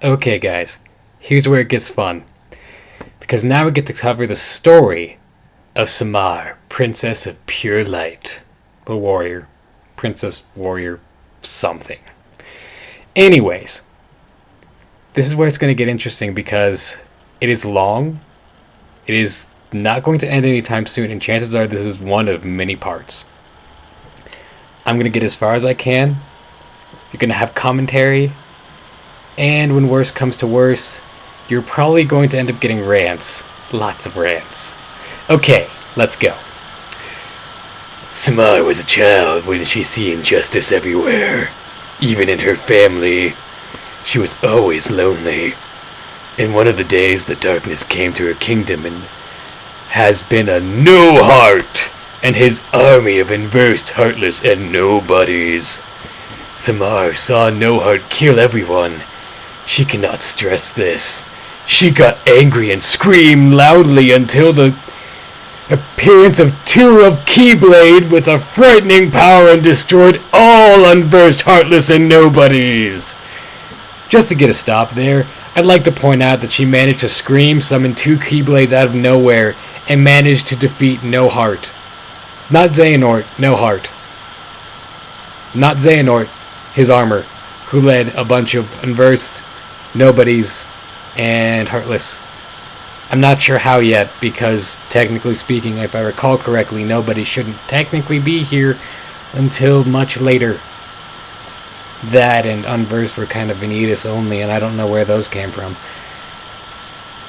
Okay, guys, here's where it gets fun. Because now we get to cover the story of Samar, Princess of Pure Light. A warrior. Princess, warrior, something. Anyways, this is where it's going to get interesting because it is long. It is not going to end anytime soon, and chances are this is one of many parts. I'm going to get as far as I can. You're going to have commentary. And when worse comes to worse, you're probably going to end up getting rants. Lots of rants. Okay, let's go. Samar was a child when she seen injustice everywhere. Even in her family. She was always lonely. In one of the days, the darkness came to her kingdom and has been a no heart and his army of unversed, heartless, and nobodies. Samar saw no heart kill everyone. She cannot stress this. She got angry and screamed loudly until the appearance of two of Keyblade with a frightening power and destroyed all unversed, heartless, and nobodies. Just to get a stop there, I'd like to point out that she managed to scream, summon two Keyblades out of nowhere, and managed to defeat No Heart. Not Xehanort, No Heart. Not Xehanort, his armor, who led a bunch of unversed, nobodies, and heartless. I'm not sure how yet, because technically speaking, if I recall correctly, nobody shouldn't technically be here until much later. That and unversed were kind of Vanitas only, and I don't know where those came from.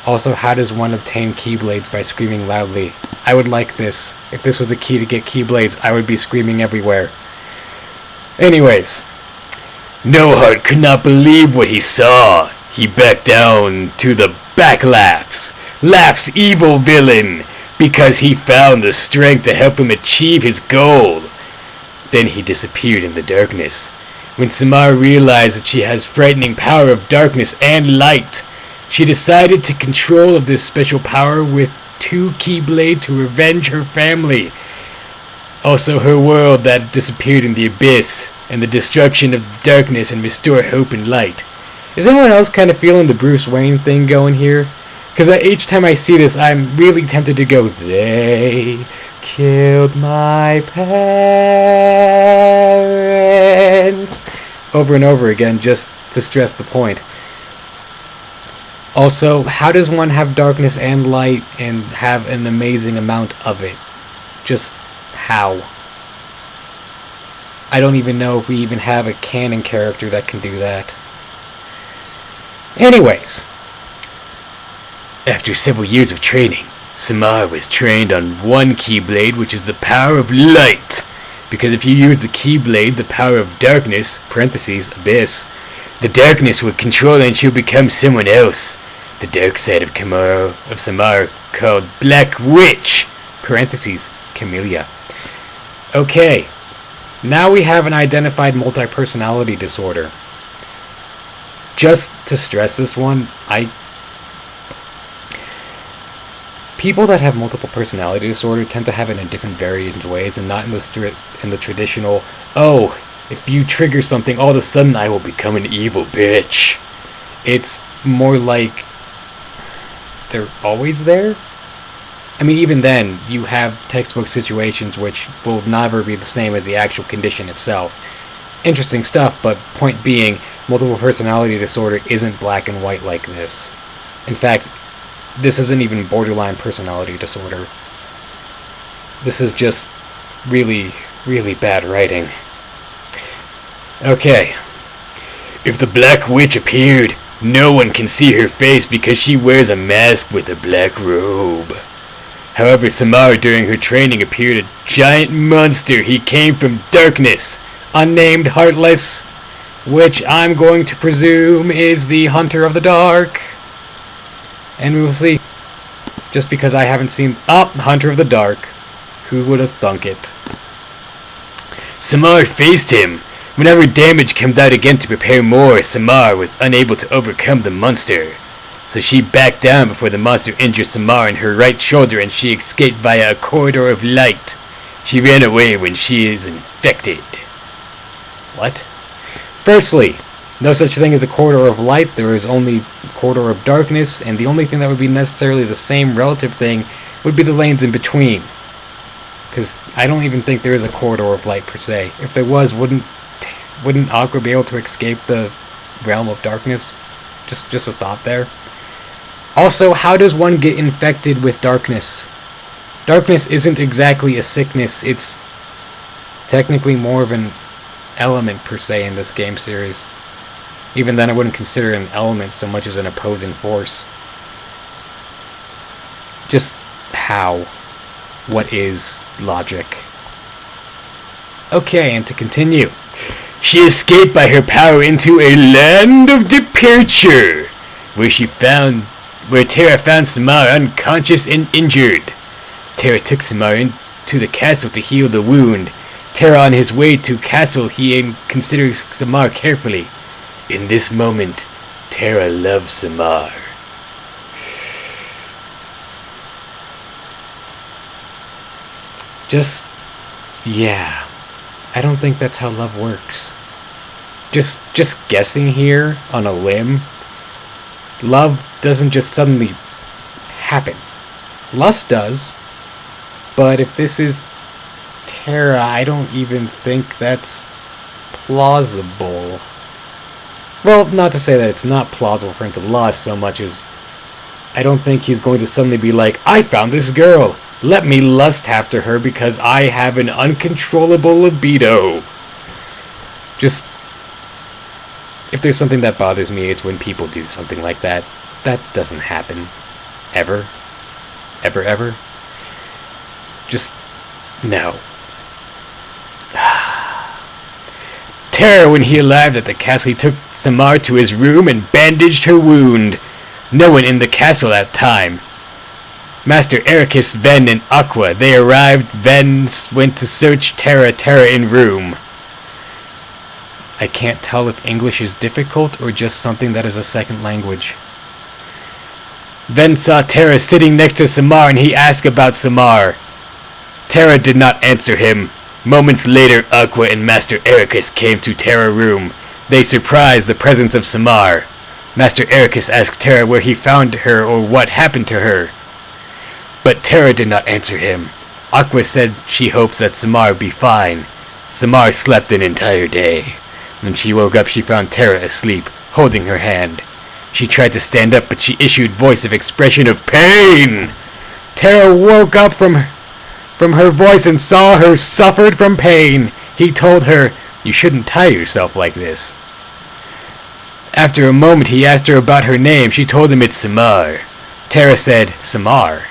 Also, how does one obtain Keyblades by screaming loudly? I would like this. If this was a key to get Keyblades, I would be screaming everywhere. Anyways, No Heart could not believe what he saw. He backed down to the back laughs. Laugh's evil villain, because he found the strength to help him achieve his goal. Then he disappeared in the darkness. When Samar realized that she has frightening power of darkness and light, she decided to control of this special power with two Keyblade to revenge her family. Also her world that disappeared in the abyss, and the destruction of darkness and restore hope and light. Is anyone else kind of feeling the Bruce Wayne thing going here? Because each time I see this, I'm really tempted to go, they killed my parents, over and over again, just to stress the point. Also, how does one have darkness and light and have an amazing amount of it? Just how? I don't even know if we even have a canon character that can do that. Anyways, after several years of training, Samar was trained on one Keyblade, which is the power of light. Because if you use the Keyblade, the power of darkness, parentheses, abyss, the darkness would control her and she'll become someone else. The dark side of Samar, called Black Witch, parentheses, Camellia. Okay, now we have an identified multi-personality disorder. Just to stress this one, people that have multiple personality disorder tend to have it in different variant ways, and not in the traditional, oh, if you trigger something, all of a sudden I will become an evil bitch. It's more like they're always there. I mean, even then, you have textbook situations which will never be the same as the actual condition itself. Interesting stuff, but point being, multiple personality disorder isn't black and white like this. In fact, this isn't even borderline personality disorder. This is just really, really bad writing. Okay. If the Black Witch appeared, no one can see her face because she wears a mask with a black robe. However, Samar during her training appeared a giant monster. He came from darkness, unnamed Heartless, which I'm going to presume is the Hunter of the Dark. And we will see. Just because I haven't seen... Hunter of the Dark. Who would have thunk it? Samar faced him. Whenever damage comes out again to prepare more, Samar was unable to overcome the monster. So she backed down before the monster injured Samar in her right shoulder and she escaped via a corridor of light. She ran away when she is infected. What? Firstly, no such thing as a corridor of light. There is only a corridor of darkness, and the only thing that would be necessarily the same relative thing would be the lanes in between. Because I don't even think there is a corridor of light per se. If there was, wouldn't Aqua be able to escape the realm of darkness? Just a thought there. Also, how does one get infected with darkness? Darkness isn't exactly a sickness. It's technically more of an element per se in this game series. Even then, I wouldn't consider it an element so much as an opposing force. Just how? What is logic? Okay, and to continue. She escaped by her power into a land of departure, where Terra found Samar unconscious and injured. Terra took Samar into the castle to heal the wound. Terra on his way to castle, he considers Samar carefully. In this moment, Terra loves Samar. Yeah. I don't think that's how love works. Just guessing here on a limb. Love doesn't just suddenly happen. Lust does. But if this is Terra, I don't even think that's plausible. Well, not to say that it's not plausible for him to lust so much as I don't think he's going to suddenly be like, I found this girl. Let me lust after her because I have an uncontrollable libido. Just, if there's something that bothers me, it's when people do something like that. That doesn't happen. Ever. Ever, ever. Just, no. Terra, when he arrived at the castle, he took Samar to his room and bandaged her wound. No one in the castle at the time. Master Ericus, Ven, and Aqua. They arrived. Ven went to search Terra in room. I can't tell if English is difficult or just something that is a second language. Ven saw Terra sitting next to Samar and he asked about Samar. Terra did not answer him. Moments later, Aqua and Master Ericus came to Terra's room. They surprised the presence of Samar. Master Ericus asked Terra where he found her or what happened to her. But Terra did not answer him. Aqua said she hopes that Samar be fine. Samar slept an entire day. When she woke up, she found Terra asleep, holding her hand. She tried to stand up, but she issued voice of expression of pain. Terra woke up from her voice and saw her suffered from pain. He told her, "You shouldn't tie yourself like this." After a moment, he asked her about her name. She told him it's Samar. Terra said, "Samar?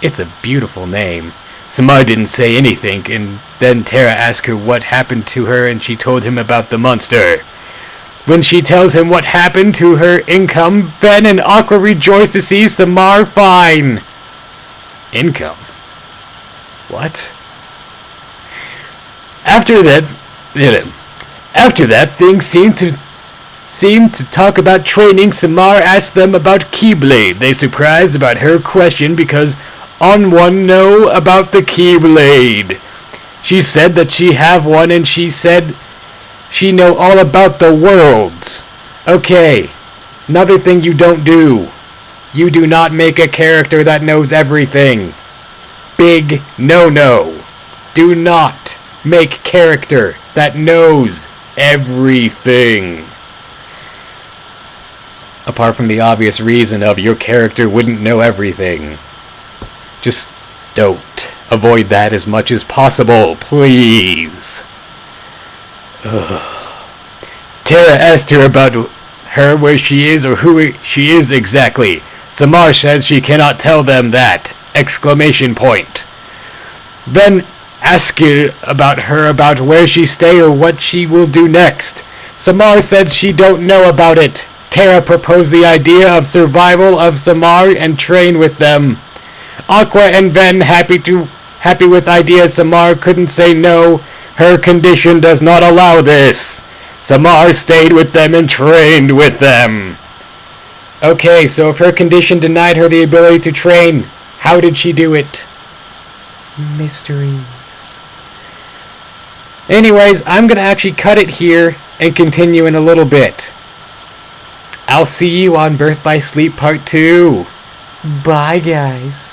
It's a beautiful name." Samar didn't say anything, and then Terra asked her what happened to her, and she told him about the monster. When she tells him what happened to her income, Ven and Aqua rejoice to see Samar fine. Income? What? After that, things seemed to talk about training. Samar asked them about keyblade. They surprised about her question because one know about the keyblade. She said that she have one, and she said she know all about the worlds. Okay, another thing you don't do. You do not make a character that knows everything. Big no-no. Do not make character that knows everything. Apart from the obvious reason of your character wouldn't know everything. Just don't. Avoid that as much as possible, please. Terra asked her about her, where she is, or who she is exactly. Samar said she cannot tell them that! Exclamation point. Then ask her about where she stay or what she will do next. Samar said she don't know about it. Terra proposed the idea of survival of Samar and train with them. Aqua and Ven happy with ideas. Samar couldn't say no. Her condition does not allow this. Samar stayed with them and trained with them. Okay, so if her condition denied her the ability to train, how did she do it? Mysteries. Anyways, I'm gonna actually cut it here and continue in a little bit. I'll see you on Birth by Sleep Part 2. Bye, guys.